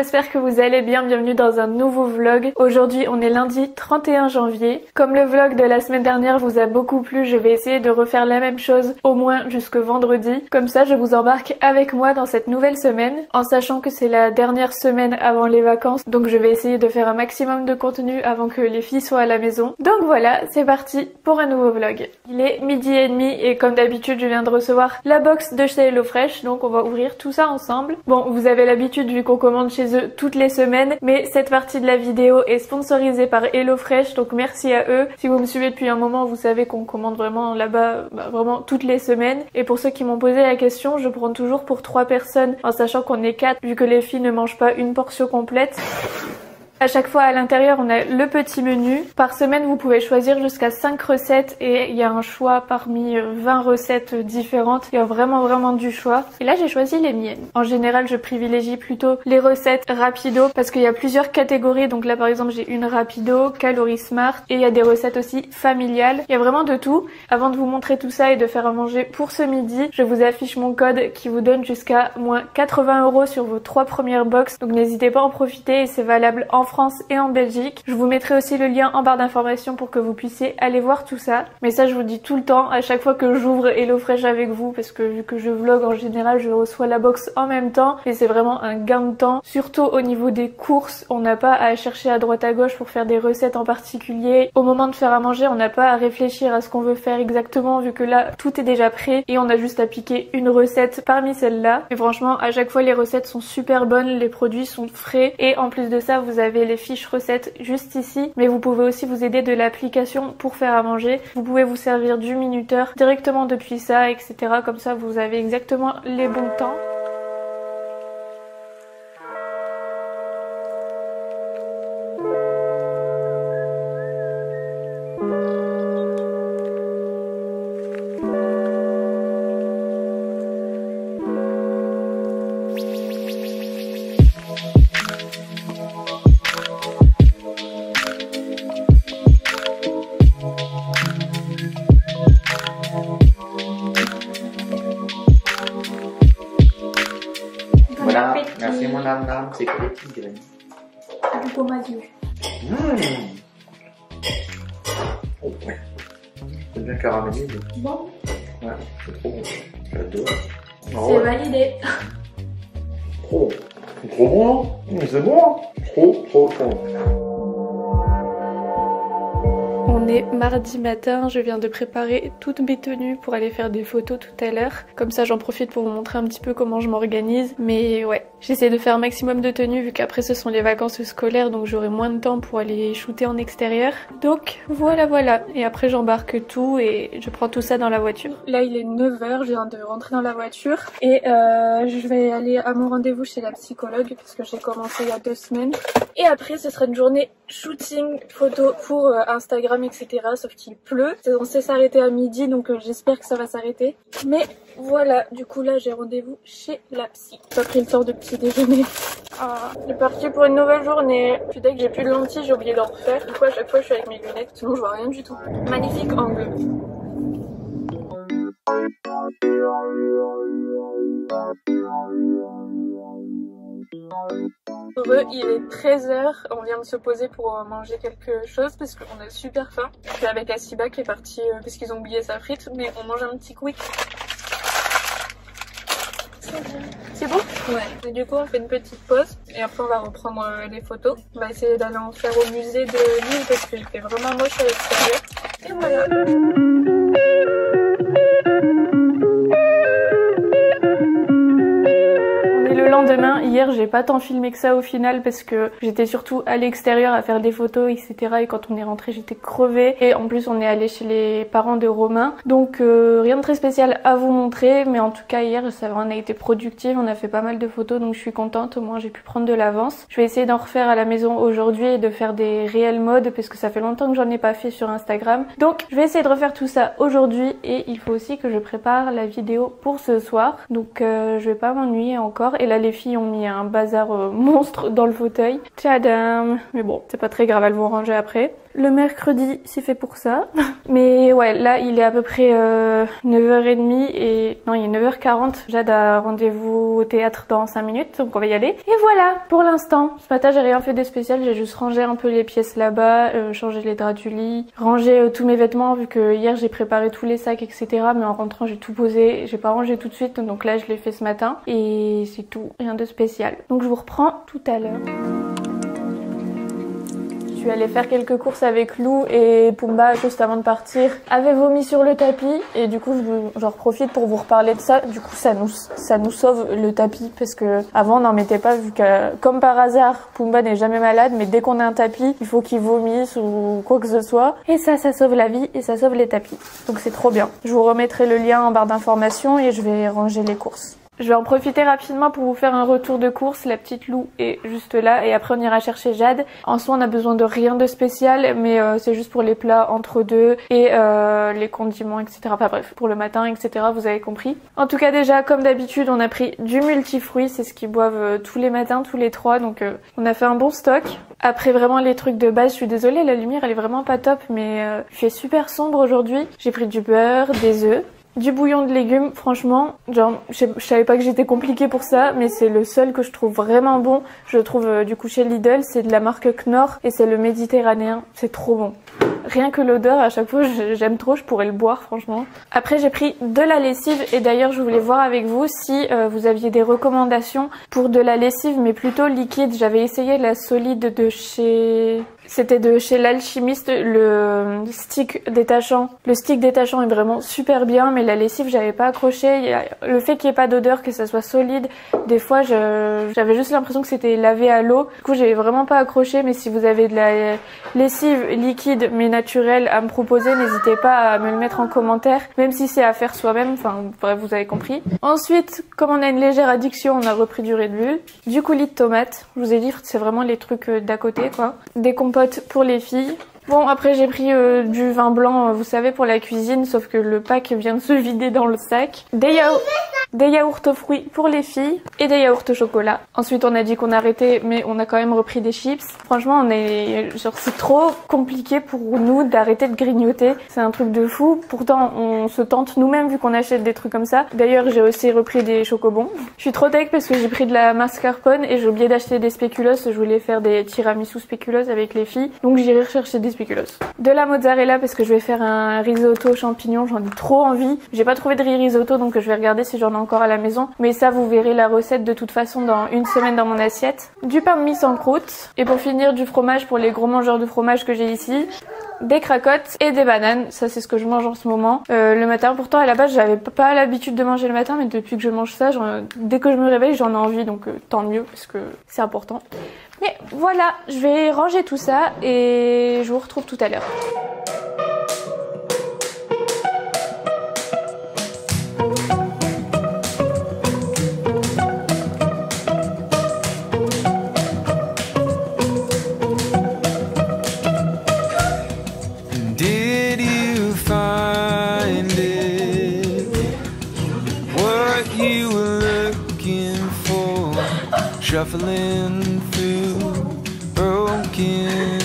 j'espère que vous allez bien, bienvenue dans un nouveau vlog. Aujourd'hui on est lundi 31 janvier. Comme le vlog de la semaine dernière vous a beaucoup plu, je vais essayer de refaire la même chose au moins jusque vendredi. Comme ça je vous embarque avec moi dans cette nouvelle semaine, en sachant que c'est la dernière semaine avant les vacances, donc je vais essayer de faire un maximum de contenu avant que les filles soient à la maison. Donc voilà, c'est parti pour un nouveau vlog. Il est 12h30 et comme d'habitude je viens de recevoir la box de chez HelloFresh, donc on va ouvrir tout ça ensemble. Bon, vous avez l'habitude vu qu'on commande chez eux toutes les semaines, mais cette partie de la vidéo est sponsorisée par HelloFresh, donc merci à eux. Si vous me suivez depuis un moment, vous savez qu'on commande vraiment là-bas, vraiment toutes les semaines. Et pour ceux qui m'ont posé la question, je prends toujours pour 3 personnes, en sachant qu'on est 4, vu que les filles ne mangent pas une portion complète. À chaque fois à l'intérieur on a le petit menu. Par semaine vous pouvez choisir jusqu'à 5 recettes et il y a un choix parmi 20 recettes différentes. Il y a vraiment du choix. Et là j'ai choisi les miennes. En général je privilégie plutôt les recettes rapido parce qu'il y a plusieurs catégories. Donc là par exemple j'ai une rapido, calories smart et il y a des recettes aussi familiales. Il y a vraiment de tout. Avant de vous montrer tout ça et de faire à manger pour ce midi, je vous affiche mon code qui vous donne jusqu'à moins 80 € sur vos 3 premières box. Donc n'hésitez pas à en profiter et c'est valable en France et en Belgique. Je vous mettrai aussi le lien en barre d'informations pour que vous puissiez aller voir tout ça. Mais ça je vous dis tout le temps à chaque fois que j'ouvre HelloFresh avec vous, parce que vu que je vlog en général je reçois la box en même temps et c'est vraiment un gain de temps. Surtout au niveau des courses, on n'a pas à chercher à droite à gauche pour faire des recettes en particulier. Au moment de faire à manger on n'a pas à réfléchir à ce qu'on veut faire exactement vu que là tout est déjà prêt et on a juste à piquer une recette parmi celles-là. Mais franchement à chaque fois les recettes sont super bonnes, les produits sont frais et en plus de ça vous avez les fiches recettes juste ici, mais vous pouvez aussi vous aider de l'application pour faire à manger. Vous pouvez vous servir du minuteur directement depuis ça, etc. Comme ça vous avez exactement les bons temps. Voilà, merci mon âme, c'est quoi les petites graines? Du pommadier. Oh ouais, c'est bien caramélisé. Bon. Ouais, c'est trop bon. J'adore. C'est validé. Trop bon, hein? C'est bon, hein? Trop bon. On est mardi matin, je viens de préparer toutes mes tenues pour aller faire des photos tout à l'heure. Comme ça j'en profite pour vous montrer un petit peu comment je m'organise. Mais ouais, j'essaie de faire un maximum de tenues vu qu'après ce sont les vacances scolaires donc j'aurai moins de temps pour aller shooter en extérieur. Donc voilà. Et après j'embarque tout et je prends tout ça dans la voiture. Là il est 9h, je viens de rentrer dans la voiture et je vais aller à mon rendez-vous chez la psychologue parce que j'ai commencé il y a 2 semaines. Et après ce sera une journée shooting photo pour Instagram, etc. Sauf qu'il pleut. C'est censé s'arrêter à midi donc j'espère que ça va s'arrêter. Mais voilà, du coup là j'ai rendez-vous chez la psy. J'ai pas pris le temps de petit déjeuner. C'est parti pour une nouvelle journée. Puis dès que j'ai plus de lentilles, j'ai oublié d'en refaire. Du coup à chaque fois je suis avec mes lunettes, sinon je vois rien du tout. Magnifique angle. Il est 13h, on vient de se poser pour manger quelque chose parce qu'on a super faim. Je suis avec Asiba qui est partie parce qu'ils ont oublié sa frite, mais on mange un petit quick. C'est bon? Ouais. Et du coup on fait une petite pause et après on va reprendre les photos. On va essayer d'aller en faire au musée de Lille parce qu'il fait vraiment moche à l'extérieur. Et voilà. Le lendemain, hier j'ai pas tant filmé que ça au final parce que j'étais surtout à l'extérieur à faire des photos, etc. Et quand on est rentré j'étais crevée et en plus on est allé chez les parents de Romain, donc rien de très spécial à vous montrer, mais en tout cas hier ça on a été productive, on a fait pas mal de photos donc je suis contente, au moins j'ai pu prendre de l'avance. Je vais essayer d'en refaire à la maison aujourd'hui et de faire des réels modes parce que ça fait longtemps que j'en ai pas fait sur Instagram, donc je vais essayer de refaire tout ça aujourd'hui et il faut aussi que je prépare la vidéo pour ce soir, donc je vais pas m'ennuyer encore. Et là les filles ont mis un bazar monstre dans le fauteuil. Tadam! Mais bon, c'est pas très grave, elles vont ranger après. Le mercredi, c'est fait pour ça. Mais ouais, là, il est à peu près 9h30 et... Non, il est 9h40. Jade a rendez-vous au théâtre dans 5 minutes, donc on va y aller. Et voilà, pour l'instant. Ce matin, j'ai rien fait de spécial. J'ai juste rangé un peu les pièces là-bas, changé les draps du lit, rangé tous mes vêtements, vu que hier, j'ai préparé tous les sacs, etc. Mais en rentrant, j'ai tout posé. J'ai pas rangé tout de suite, donc là, je l'ai fait ce matin. Et c'est tout. Rien de spécial. Donc je vous reprends tout à l'heure. Je suis allée faire quelques courses avec Lou et Pumba juste avant de partir avait vomi sur le tapis et du coup j'en profite pour vous reparler de ça. Du coup ça nous sauve le tapis parce que avant on n'en mettait pas vu que comme par hasard Pumba n'est jamais malade mais dès qu'on a un tapis il faut qu'il vomisse ou quoi que ce soit et ça sauve la vie et ça sauve les tapis. Donc c'est trop bien. Je vous remettrai le lien en barre d'informations et je vais ranger les courses. Je vais en profiter rapidement pour vous faire un retour de course. La petite Lou est juste là et après on ira chercher Jade. En soi on a besoin de rien de spécial mais c'est juste pour les plats entre deux et les condiments etc. Enfin bref pour le matin etc. Vous avez compris. En tout cas déjà comme d'habitude on a pris du multifruit. C'est ce qu'ils boivent tous les matins tous les trois donc on a fait un bon stock. Après vraiment les trucs de base, je suis désolée la lumière elle est vraiment pas top mais il fait super sombre aujourd'hui. J'ai pris du beurre, des œufs. Du bouillon de légumes, franchement, genre, je savais pas que j'étais compliquée pour ça, mais c'est le seul que je trouve vraiment bon. Je le trouve du coup chez Lidl, c'est de la marque Knorr et c'est le méditerranéen, c'est trop bon. Rien que l'odeur, à chaque fois, j'aime trop, je pourrais le boire franchement. Après, j'ai pris de la lessive et d'ailleurs, je voulais voir avec vous si vous aviez des recommandations pour de la lessive, mais plutôt liquide. J'avais essayé la solide de chez... C'était de chez l'alchimiste, le stick détachant. Le stick détachant est vraiment super bien, mais la lessive, j'avais pas accroché. Le fait qu'il n'y ait pas d'odeur, que ça soit solide, des fois, j'avais juste l'impression que c'était lavé à l'eau. Du coup, j'avais vraiment pas accroché, mais si vous avez de la lessive liquide, mais naturelle à me proposer, n'hésitez pas à me le mettre en commentaire, même si c'est à faire soi-même, enfin, bref, vous avez compris. Ensuite, comme on a une légère addiction, on a repris du Red Bull, du coulis de tomate. Je vous ai dit, c'est vraiment les trucs d'à côté, quoi. Des compotes pour les filles. Bon après j'ai pris du vin blanc vous savez pour la cuisine sauf que le pack vient de se vider dans le sac. Des yaourts aux fruits pour les filles et des yaourts au chocolat. Ensuite on a dit qu'on arrêtait mais on a quand même repris des chips. Franchement on est genre c'est trop compliqué pour nous d'arrêter de grignoter. C'est un truc de fou. Pourtant on se tente nous-mêmes vu qu'on achète des trucs comme ça. D'ailleurs j'ai aussi repris des chocobons. Je suis trop tech parce que j'ai pris de la mascarpone et j'ai oublié d'acheter des spéculoos. Je voulais faire des tiramisu spéculoos avec les filles. Donc j'irai rechercher des spéculoos. De la mozzarella parce que je vais faire un risotto champignons. J'en ai trop envie. J'ai pas trouvé de riz risotto donc je vais regarder si j'en ai encore à la maison, mais ça vous verrez la recette de toute façon dans une semaine dans mon assiette. Du pain de mie sans croûte et pour finir du fromage pour les gros mangeurs de fromage que j'ai ici, des cracottes et des bananes, ça c'est ce que je mange en ce moment. Le matin pourtant à la base j'avais pas l'habitude de manger le matin mais depuis que je mange ça, dès que je me réveille j'en ai envie donc tant mieux parce que c'est important. Mais voilà, je vais ranger tout ça et je vous retrouve tout à l'heure. Shuffling through broken